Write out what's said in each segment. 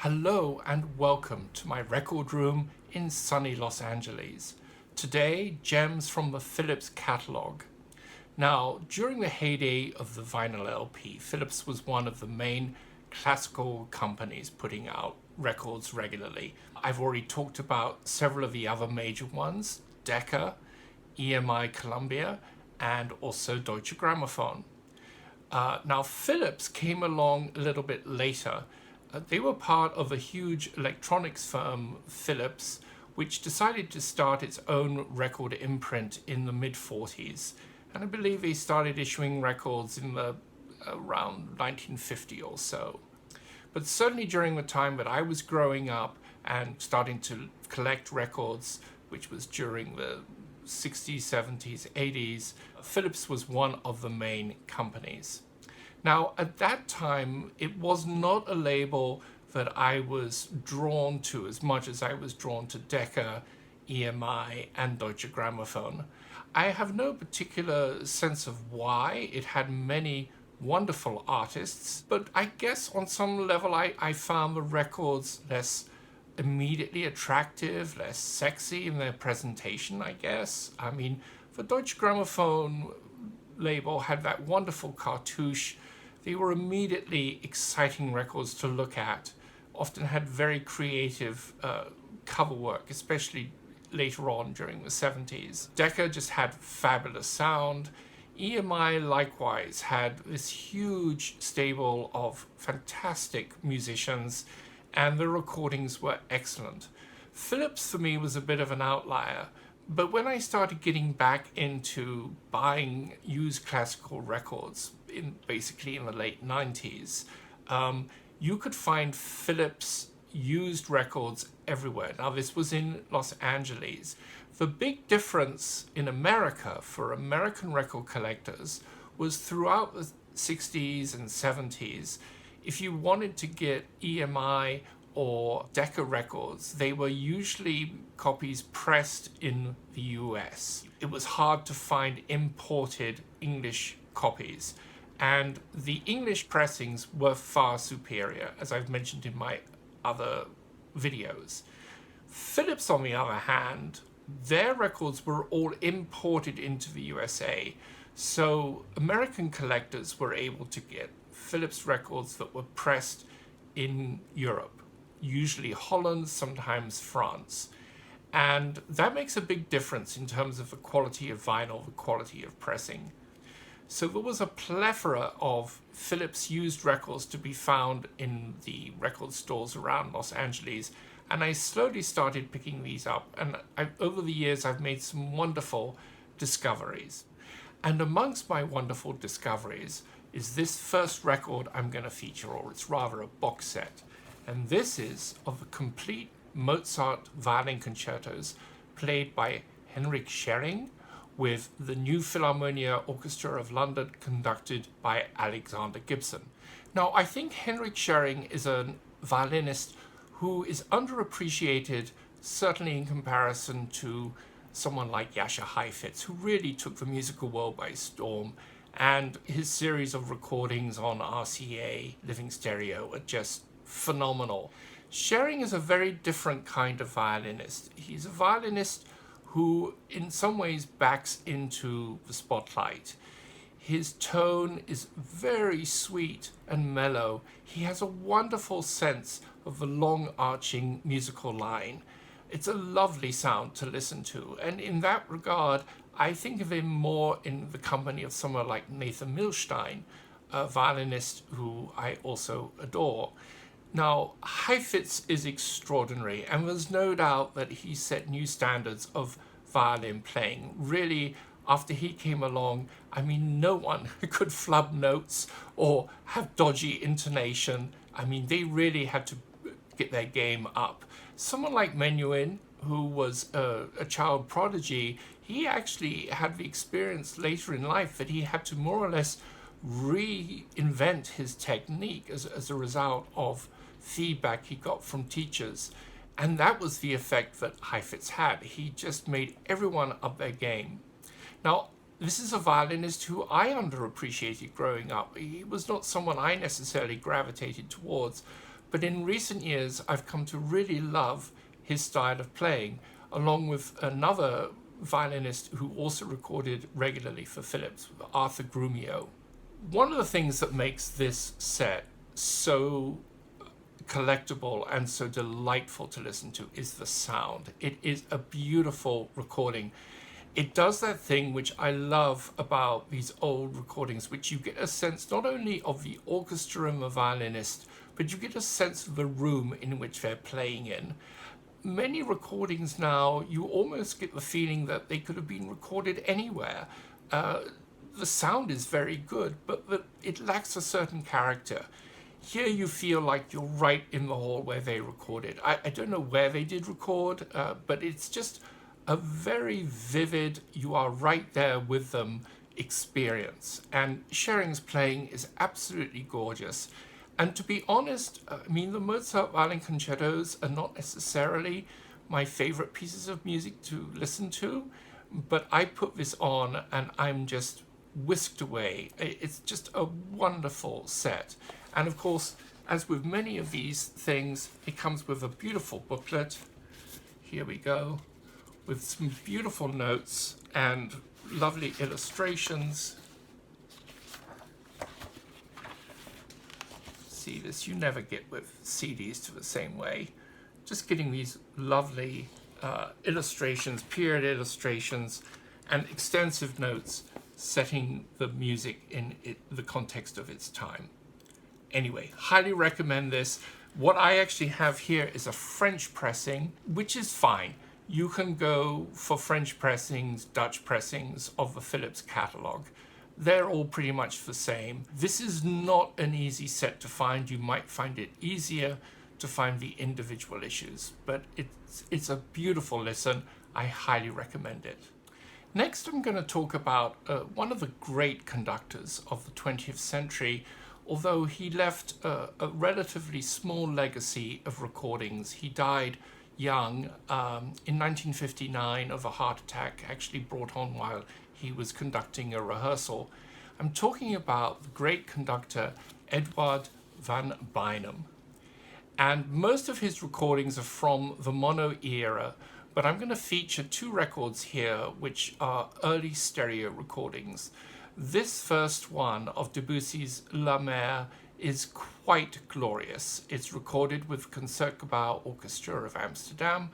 Hello and welcome to my record room in sunny Los Angeles. Today, gems from the Philips catalogue. Now, during the heyday of the vinyl LP, Philips was one of the main classical companies putting out records regularly. I've already talked about several of the other major ones, Decca, EMI Columbia, and also Deutsche Grammophon. Now, Philips came along a little bit later. They were part of a huge electronics firm, Philips, which decided to start its own record imprint in the mid-40s. And I believe they started issuing records in around 1950 or so. But certainly during the time that I was growing up and starting to collect records, which was during the 60s, 70s, 80s, Philips was one of the main companies. Now, at that time, it was not a label that I was drawn to as much as I was drawn to Decca, EMI, and Deutsche Grammophon. I have no particular sense of why. It had many wonderful artists, but I guess on some level I found the records less immediately attractive, less sexy in their presentation, I guess. I mean, the Deutsche Grammophon label had that wonderful cartouche. They were immediately exciting records to look at, often had very creative cover work, especially later on during the 70s. Decca just had fabulous sound. EMI likewise had this huge stable of fantastic musicians, and the recordings were excellent. Philips for me was a bit of an outlier, but when I started getting back into buying used classical records, basically in the late 90s, you could find Philips used records everywhere. Now, this was in Los Angeles. The big difference in America for American record collectors was throughout the 60s and 70s, if you wanted to get EMI or Decca records, they were usually copies pressed in the US. It was hard to find imported English copies, and the English pressings were far superior, as I've mentioned in my other videos. Philips, on the other hand, their records were all imported into the USA, so American collectors were able to get Philips records that were pressed in Europe, usually Holland, sometimes France. And that makes a big difference in terms of the quality of vinyl, the quality of pressing. So there was a plethora of Philips used records to be found in the record stores around Los Angeles, and I slowly started picking these up, and over the years I've made some wonderful discoveries. And amongst my wonderful discoveries is this first record I'm going to feature, or it's rather a box set. And this is of the complete Mozart violin concertos played by Henryk Szeryng with the New Philharmonia Orchestra of London conducted by Alexander Gibson. Now, I think Henryk Szeryng is a violinist who is underappreciated, certainly in comparison to someone like Jascha Heifetz, who really took the musical world by storm, and his series of recordings on RCA, Living Stereo, are just phenomenal. Szeryng is a very different kind of violinist. He's a violinist who in some ways backs into the spotlight. His tone is very sweet and mellow. He has a wonderful sense of the long arching musical line. It's a lovely sound to listen to, and in that regard I think of him more in the company of someone like Nathan Milstein, a violinist who I also adore. Now, Heifetz is extraordinary, and there's no doubt that he set new standards of violin playing. Really, after he came along, I mean, no one could flub notes or have dodgy intonation. I mean, they really had to get their game up. Someone like Menuhin, who was a child prodigy, he actually had the experience later in life that he had to more or less reinvent his technique as a result of feedback he got from teachers. And that was the effect that Heifetz had. He just made everyone up their game. Now, this is a violinist who I underappreciated growing up. He was not someone I necessarily gravitated towards, But in recent years, I've come to really love his style of playing, along with another violinist who also recorded regularly for Philips, Arthur Grumio. One of the things that makes this set so collectible and so delightful to listen to is the sound. It is a beautiful recording. It does that thing which I love about these old recordings, which you get a sense not only of the orchestra and the violinist, but you get a sense of the room in which they're playing in. Many recordings now, you almost get the feeling that they could have been recorded anywhere. The sound is very good, but it lacks a certain character. Here you feel like you're right in the hall where they recorded. I don't know where they did record, but it's just a very vivid, you are right there with them experience. And Szeryng's playing is absolutely gorgeous. And to be honest, I mean, the Mozart violin concertos are not necessarily my favorite pieces of music to listen to, but I put this on and I'm just whisked away. It's just a wonderful set. And of course, as with many of these things, it comes with a beautiful booklet. Here we go, with some beautiful notes and lovely illustrations. See this, you never get with CDs to the same way. Just getting these lovely illustrations, period illustrations, and extensive notes setting the music in the context of its time. Anyway, highly recommend this. What I actually have here is a French pressing, which is fine. You can go for French pressings, Dutch pressings of the Philips catalogue. They're all pretty much the same. This is not an easy set to find. You might find it easier to find the individual issues, but it's a beautiful listen. I highly recommend it. Next, I'm going to talk about one of the great conductors of the 20th century, although he left a relatively small legacy of recordings. He died young in 1959 of a heart attack, actually brought on while he was conducting a rehearsal. I'm talking about the great conductor Eduard van Beinum. And most of his recordings are from the mono era, but I'm going to feature two records here which are early stereo recordings. This first one of Debussy's La Mer is quite glorious. It's recorded with Concertgebouw Orchestra of Amsterdam,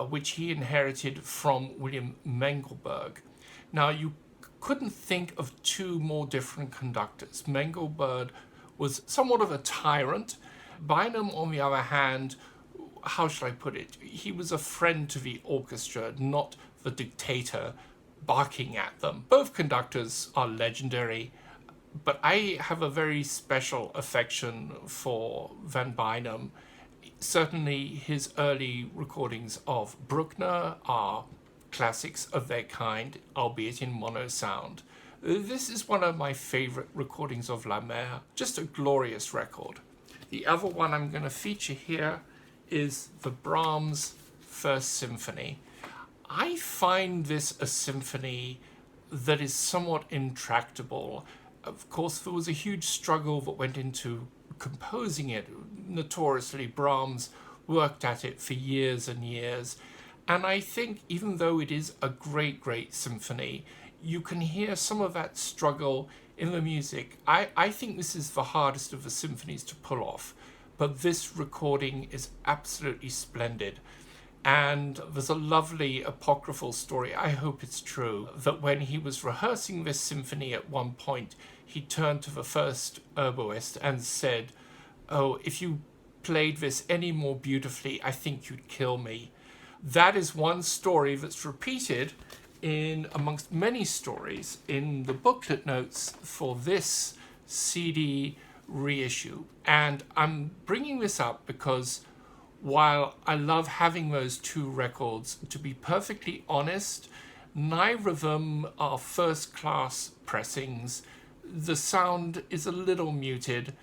which he inherited from William Mengelberg. Now, you couldn't think of two more different conductors. Mengelberg was somewhat of a tyrant. Beinum, on the other hand, how shall I put it? He was a friend to the orchestra, not the dictator barking at them. Both conductors are legendary, but I have a very special affection for Van Beinum. Certainly his early recordings of Bruckner are classics of their kind, albeit in mono sound. This is one of my favorite recordings of La Mer, just a glorious record. The other one I'm going to feature here is the Brahms First Symphony. I find this a symphony that is somewhat intractable. Of course, there was a huge struggle that went into composing it. Notoriously, Brahms worked at it for years and years. And I think even though it is a great, great symphony, you can hear some of that struggle in the music. I think this is the hardest of the symphonies to pull off, but this recording is absolutely splendid. And there's a lovely apocryphal story, I hope it's true, that when he was rehearsing this symphony at one point, he turned to the first oboist and said, "Oh, if you played this any more beautifully, I think you'd kill me." That is one story that's repeated in amongst many stories in the booklet notes for this CD reissue. And I'm bringing this up because while I love having those two records, to be perfectly honest, neither of them are first-class pressings. The sound is a little muted,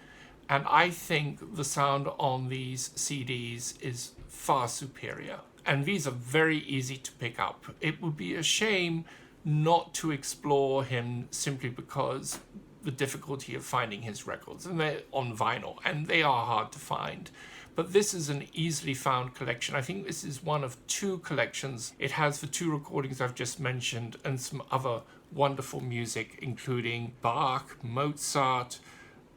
and I think the sound on these CDs is far superior. And these are very easy to pick up. It would be a shame not to explore him simply because the difficulty of finding his records, and they're on vinyl, and they are hard to find. But this is an easily found collection. I think this is one of 2 collections. It has the 2 recordings I've just mentioned and some other wonderful music, including Bach, Mozart,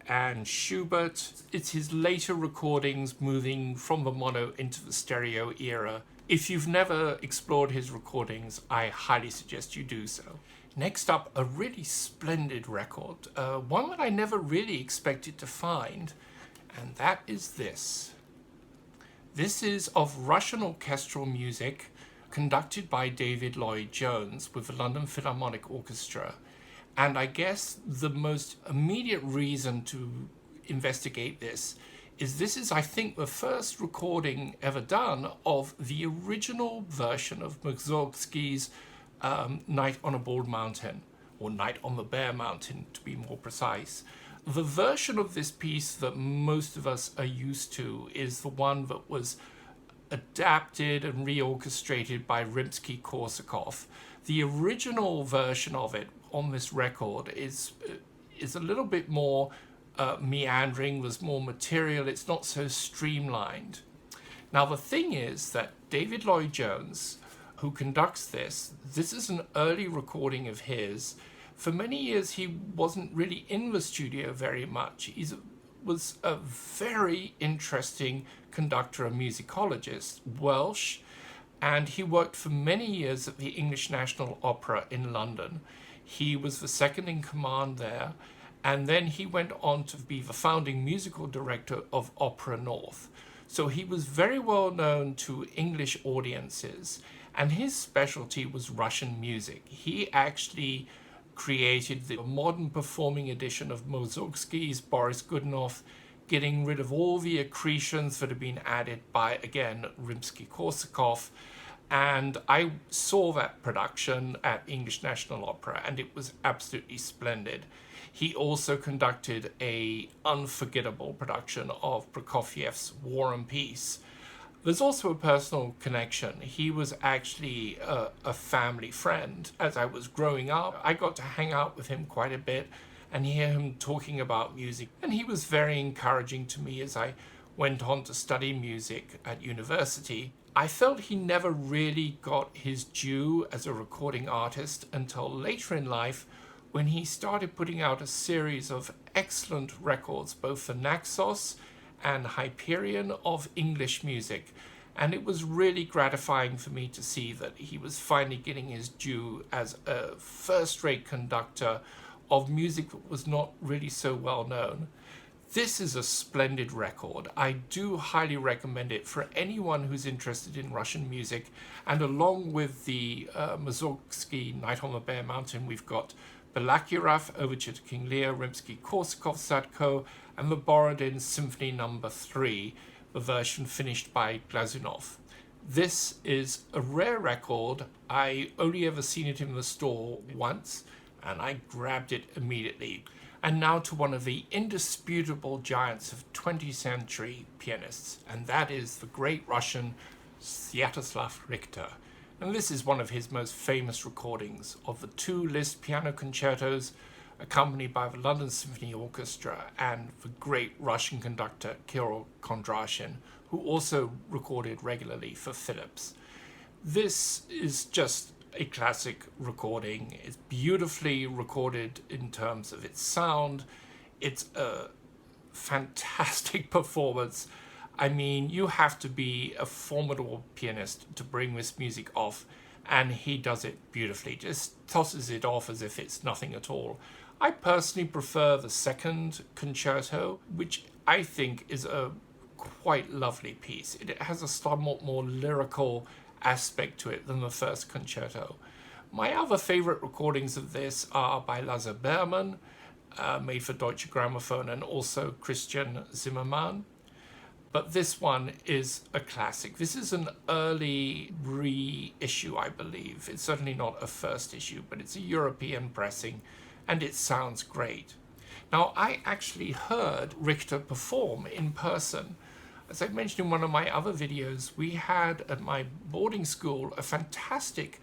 and Schubert. It's his later recordings moving from the mono into the stereo era. If you've never explored his recordings, I highly suggest you do so. Next up, a really splendid record, one that I never really expected to find, and that is this. This is of Russian orchestral music conducted by David Lloyd-Jones with the London Philharmonic Orchestra. And I guess the most immediate reason to investigate this is, I think, the first recording ever done of the original version of Mussorgsky's Night on a Bald Mountain, or Night on the Bare Mountain to be more precise. The version of this piece that most of us are used to is the one that was adapted and reorchestrated by Rimsky-Korsakov. The original version of it on this record is a little bit more meandering, there's more material, it's not so streamlined. Now the thing is that David Lloyd-Jones, who conducts this is an early recording of his. For many years he wasn't really in the studio very much. He was a very interesting conductor and musicologist, Welsh, and he worked for many years at the English National Opera in London. He was the second in command there, and then he went on to be the founding musical director of Opera North. So he was very well known to English audiences, and his specialty was Russian music. He actually created the modern performing edition of Mussorgsky's Boris Godunov, getting rid of all the accretions that had been added by, again, Rimsky-Korsakov. And I saw that production at English National Opera, and it was absolutely splendid. He also conducted an unforgettable production of Prokofiev's War and Peace. There's also a personal connection. He was actually a family friend. As I was growing up, I got to hang out with him quite a bit and hear him talking about music. And he was very encouraging to me as I went on to study music at university. I felt he never really got his due as a recording artist until later in life, when he started putting out a series of excellent records, both for Naxos and Hyperion, of English music. And it was really gratifying for me to see that he was finally getting his due as a first-rate conductor of music that was not really so well known. This is a splendid record. I do highly recommend it for anyone who's interested in Russian music. And along with the Mussorgsky Night on the Bare Mountain, we've got Balakirev, Overture to King Lear, Rimsky-Korsakov Sadko, and the Borodin Symphony No. 3, the version finished by Glazunov. This is a rare record. I only ever seen it in the store once, and I grabbed it immediately. And now to one of the indisputable giants of 20th century pianists, and that is the great Russian Sviatoslav Richter. And this is one of his most famous recordings of the 2 Liszt piano concertos, accompanied by the London Symphony Orchestra and the great Russian conductor Kirill Kondrashin, who also recorded regularly for Philips. This is just a classic recording. It's beautifully recorded in terms of its sound. It's a fantastic performance. I mean, you have to be a formidable pianist to bring this music off, and he does it beautifully, just tosses it off as if it's nothing at all. I personally prefer the second concerto, which I think is a quite lovely piece. It has a somewhat more lyrical aspect to it than the first concerto. My other favorite recordings of this are by Lasse Berman, made for Deutsche Grammophon, and also Christian Zimmermann. But this one is a classic. This is an early reissue, I believe. It's certainly not a first issue, but it's a European pressing, and it sounds great. Now, I actually heard Richter perform in person. As I mentioned in one of my other videos, we had at my boarding school a fantastic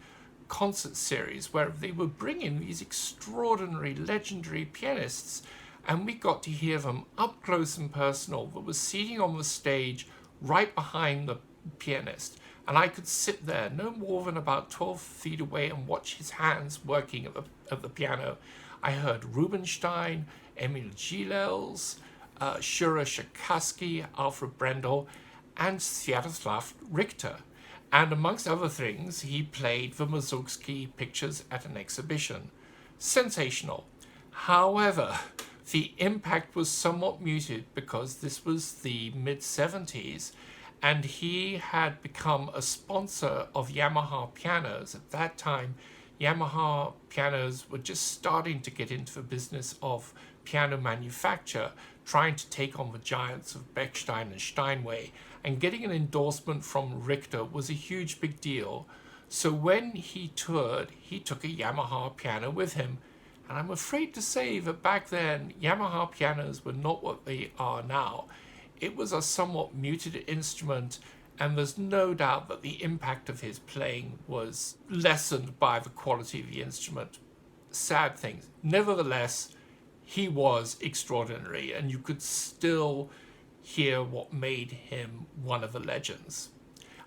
concert series where they were bringing these extraordinary, legendary pianists, and we got to hear them up close and personal. That was seating on the stage right behind the pianist, and I could sit there no more than about 12 feet away and watch his hands working at the piano. I heard Rubinstein, Emil Gilels, Shura Shakarsky, Alfred Brendel, and Sviatoslav Richter. And amongst other things, he played the Mussorgsky pictures at an exhibition. Sensational. However, the impact was somewhat muted because this was the mid-70s, and he had become a sponsor of Yamaha pianos. At that time, Yamaha pianos were just starting to get into the business of piano manufacture, trying to take on the giants of Bechstein and Steinway, and getting an endorsement from Richter was a huge big deal. So when he toured, he took a Yamaha piano with him. And I'm afraid to say that back then, Yamaha pianos were not what they are now. It was a somewhat muted instrument, and there's no doubt that the impact of his playing was lessened by the quality of the instrument. Sad things. Nevertheless, he was extraordinary, and you could still hear what made him one of the legends.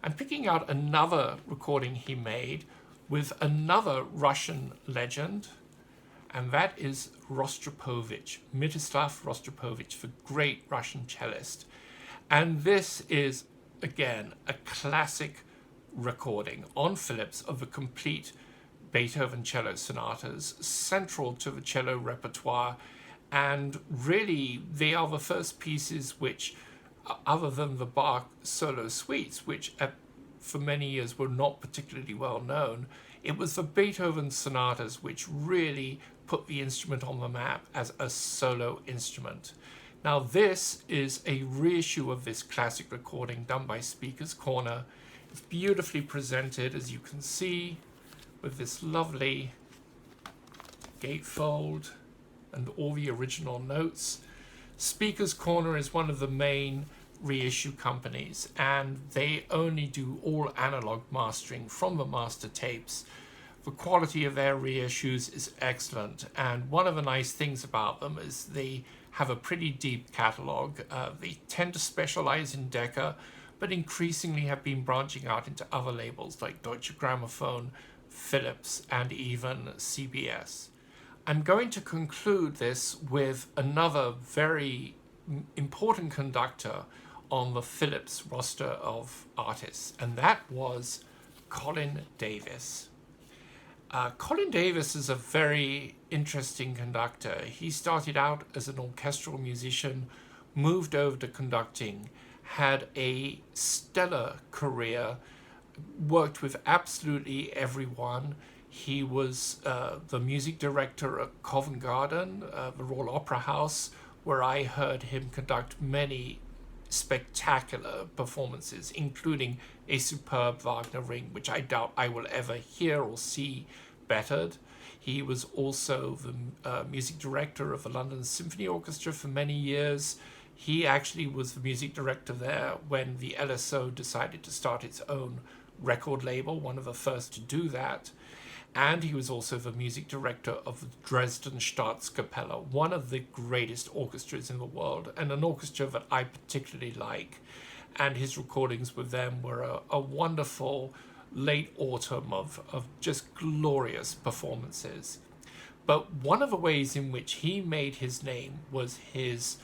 I'm picking out another recording he made with another Russian legend, and that is Rostropovich, Mstislav Rostropovich, the great Russian cellist. And this is, again, a classic recording on Philips of the complete Beethoven cello sonatas, central to the cello repertoire, and really they are the first pieces which, other than the Bach solo suites, which for many years were not particularly well known, it was the Beethoven sonatas which really put the instrument on the map as a solo instrument. Now this is a reissue of this classic recording done by Speaker's Corner. It's beautifully presented, as you can see, with this lovely gatefold and all the original notes. Speaker's Corner is one of the main reissue companies, and they only do all analog mastering from the master tapes. The quality of their reissues is excellent, and one of the nice things about them is they have a pretty deep catalogue. They tend to specialize in Decca, but increasingly have been branching out into other labels like Deutsche Grammophon, Philips, and even CBS. I'm going to conclude this with another very important conductor on the Philips roster of artists, and that was Colin Davis. Colin Davis is a very interesting conductor. He started out as an orchestral musician, moved over to conducting, had a stellar career, worked with absolutely everyone. He was the music director at Covent Garden, the Royal Opera House, where I heard him conduct many spectacular performances, including a superb Wagner Ring, which I doubt I will ever hear or see bettered. He was also the music director of the London Symphony Orchestra for many years. He actually was the music director there when the LSO decided to start its own record label, one of the first to do that. And he was also the music director of the Dresden Staatskapelle, one of the greatest orchestras in the world, and an orchestra that I particularly like. And his recordings with them were a wonderful late autumn of just glorious performances. But one of the ways in which he made his name was his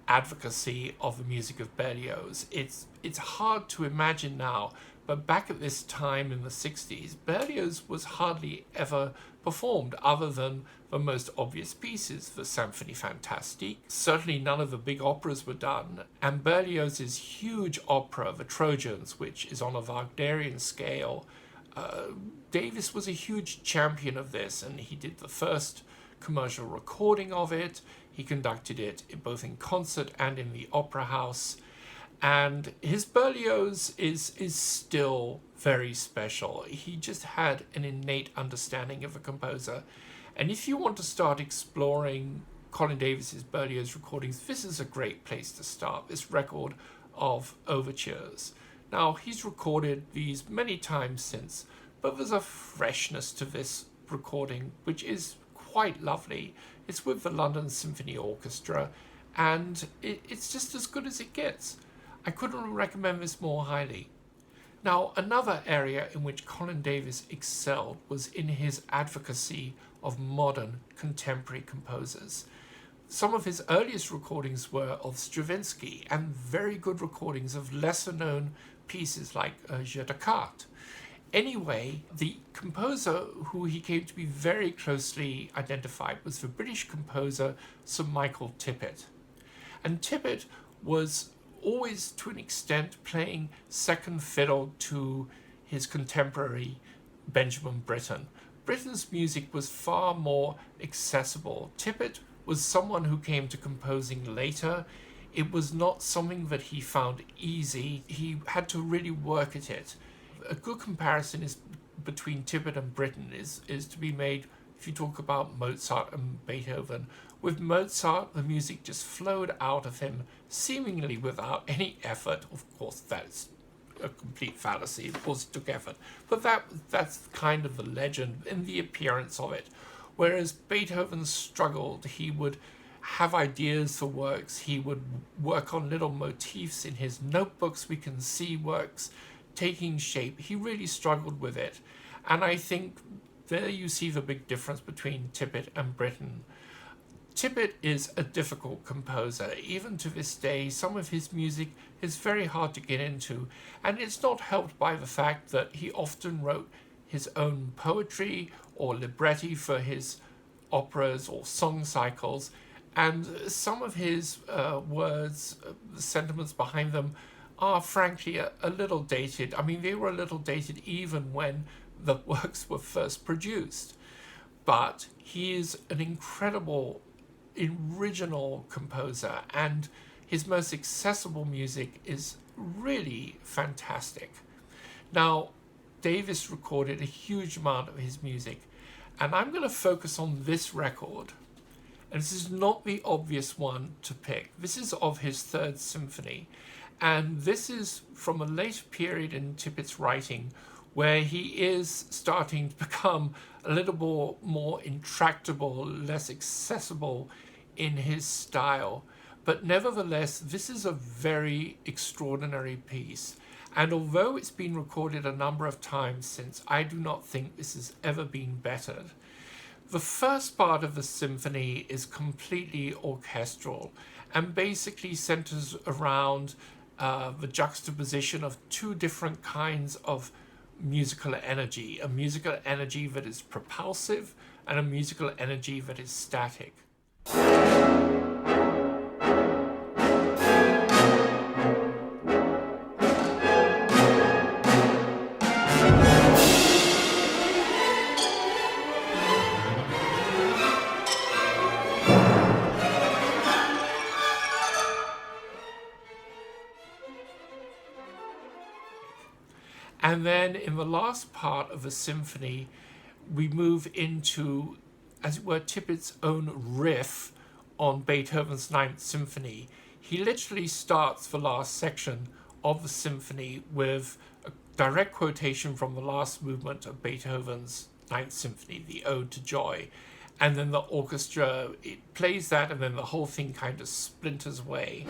advocacy of the music of Berlioz. It's hard to imagine now, but back at this time in the 60s, Berlioz was hardly ever performed other than the most obvious pieces, the Symphonie Fantastique. Certainly none of the big operas were done, and Berlioz's huge opera, The Trojans, which is on a Wagnerian scale, Davis was a huge champion of this, and he did the first commercial recording of it. He conducted it both in concert and in the opera house. And his Berlioz is still very special. He just had an innate understanding of a composer. And if you want to start exploring Colin Davis's Berlioz recordings, this is a great place to start, this record of overtures. Now, he's recorded these many times since, but there's a freshness to this recording which is quite lovely. It's with the London Symphony Orchestra, and it's just as good as it gets. I couldn't recommend this more highly. Now, another area in which Colin Davis excelled was in his advocacy of modern contemporary composers. Some of his earliest recordings were of Stravinsky, and very good recordings of lesser known pieces like Jeu de Cartes. Anyway, the composer who he came to be very closely identified was the British composer Sir Michael Tippett. And Tippett was always, to an extent, playing second fiddle to his contemporary Benjamin Britten. Britten's music was far more accessible. Tippett was someone who came to composing later. It was not something that he found easy. He had to really work at it. A good comparison is between Tippett and Britten is to be made if you talk about Mozart and Beethoven. With Mozart, the music just flowed out of him seemingly without any effort. Of course, that's a complete fallacy. Of course, it took effort. But that's kind of the legend in the appearance of it. Whereas Beethoven struggled. He would have ideas for works. He would work on little motifs in his notebooks. We can see works taking shape. He really struggled with it. And I think there you see the big difference between Tippett and Britten. Tippett is a difficult composer. Even to this day, some of his music is very hard to get into, and it's not helped by the fact that he often wrote his own poetry or libretti for his operas or song cycles, and some of his words, the sentiments behind them, are frankly a little dated. I mean, they were a little dated even when the works were first produced. But he is an incredible original composer, and his most accessible music is really fantastic. Now, Davis recorded a huge amount of his music, and I'm going to focus on this record. And this is not the obvious one to pick. This is of his third symphony, and this is from a later period in Tippett's writing where he is starting to become a little more intractable, less accessible in his style. But nevertheless, this is a very extraordinary piece. And although it's been recorded a number of times since, I do not think this has ever been bettered. The first part of the symphony is completely orchestral and basically centers around the juxtaposition of two different kinds of musical energy, a musical energy that is propulsive and a musical energy that is static. And then in the last part of the symphony, we move into, as it were, Tippett's own riff on Beethoven's Ninth Symphony. He literally starts the last section of the symphony with a direct quotation from the last movement of Beethoven's Ninth Symphony, the Ode to Joy. And then the orchestra, it plays that, and then the whole thing kind of splinters away.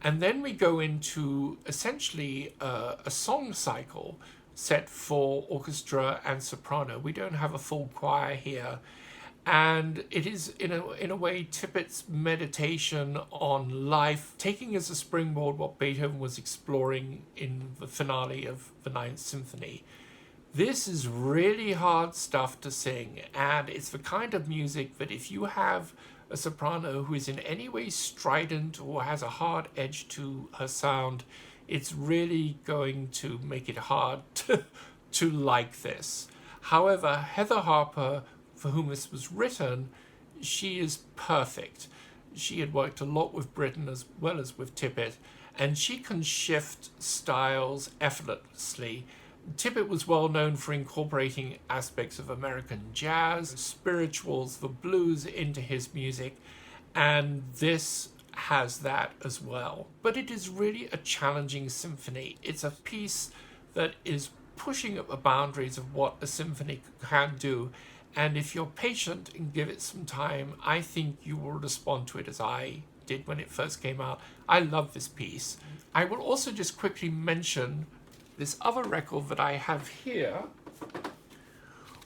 And then we go into essentially a song cycle set for orchestra and soprano. We don't have a full choir here. And it is, in a way, Tippett's meditation on life, taking as a springboard what Beethoven was exploring in the finale of the Ninth Symphony. This is really hard stuff to sing, and it's the kind of music that if you have a soprano who is in any way strident or has a hard edge to her sound, it's really going to make it hard to like this. However, Heather Harper, for whom this was written, she is perfect. She had worked a lot with Britain as well as with Tippett, and she can shift styles effortlessly. Tippett was well known for incorporating aspects of American jazz, spirituals, the blues into his music, and this has that as well. But it is really a challenging symphony. It's a piece that is pushing up the boundaries of what a symphony can do, and if you're patient and give it some time, I think you will respond to it as I did when it first came out. I love this piece. I will also just quickly mention this other record that I have here,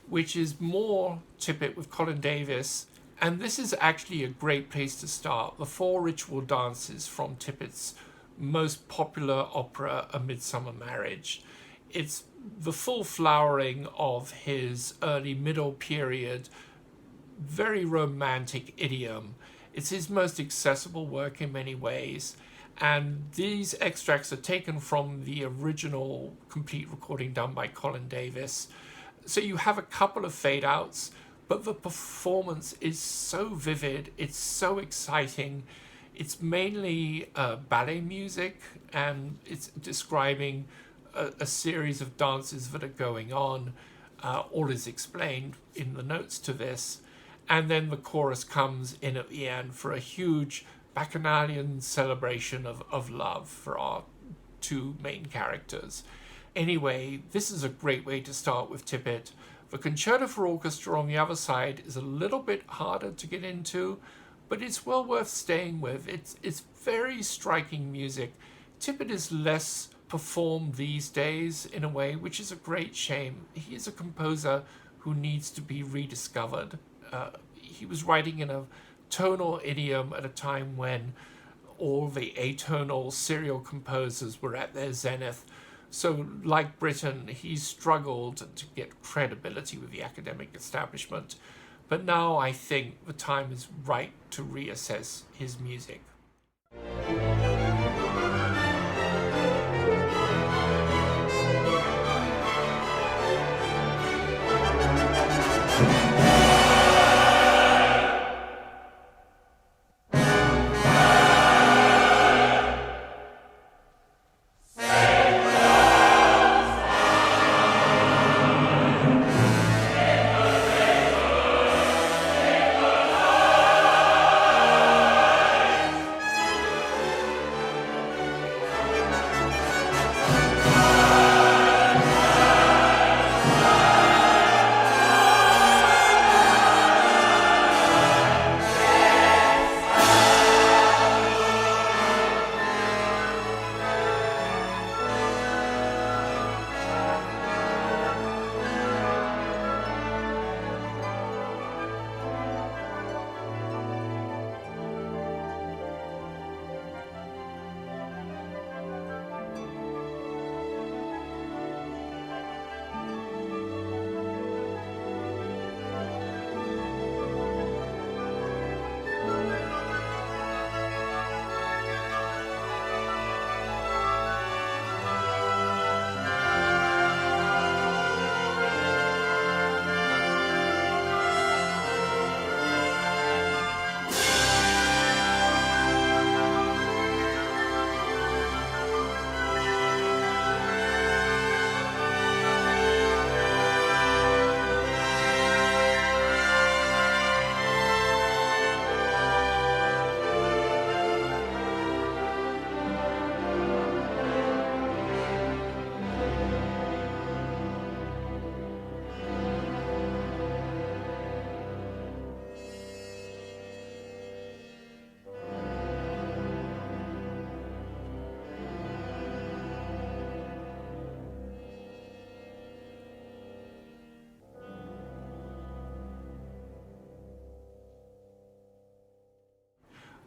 which is more Tippett with Colin Davis, and this is actually a great place to start. The 4 ritual dances from Tippett's most popular opera, A Midsummer Marriage. It's the full flowering of his early middle period, very romantic idiom. It's his most accessible work in many ways, and these extracts are taken from the original complete recording done by Colin Davis. So you have a couple of fade outs, but the performance is so vivid, it's so exciting. It's mainly ballet music, and it's describing a series of dances that are going on. All is explained in the notes to this. And then the chorus comes in at the end for a huge bacchanalian celebration of love for our 2 main characters. Anyway, this is a great way to start with Tippett. The Concerto for Orchestra on the other side is a little bit harder to get into, but it's well worth staying with. It's very striking music. Tippett is less performed these days in a way, which is a great shame. He is a composer who needs to be rediscovered. He was writing in a tonal idiom at a time when all the atonal serial composers were at their zenith. So, like Britain, he struggled to get credibility with the academic establishment. But now I think the time is right to reassess his music.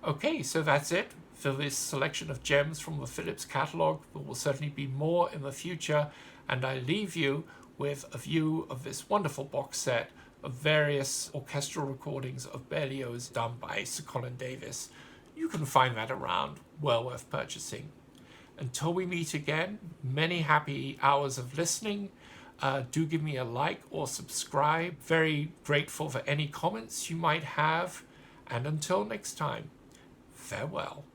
Okay, so that's it for this selection of gems from the Philips catalogue. There will certainly be more in the future, and I leave you with a view of this wonderful box set of various orchestral recordings of Berlioz done by Sir Colin Davis. You can find that around, well worth purchasing. Until we meet again, many happy hours of listening. Do give me a like or subscribe. Very grateful for any comments you might have. And until next time, farewell.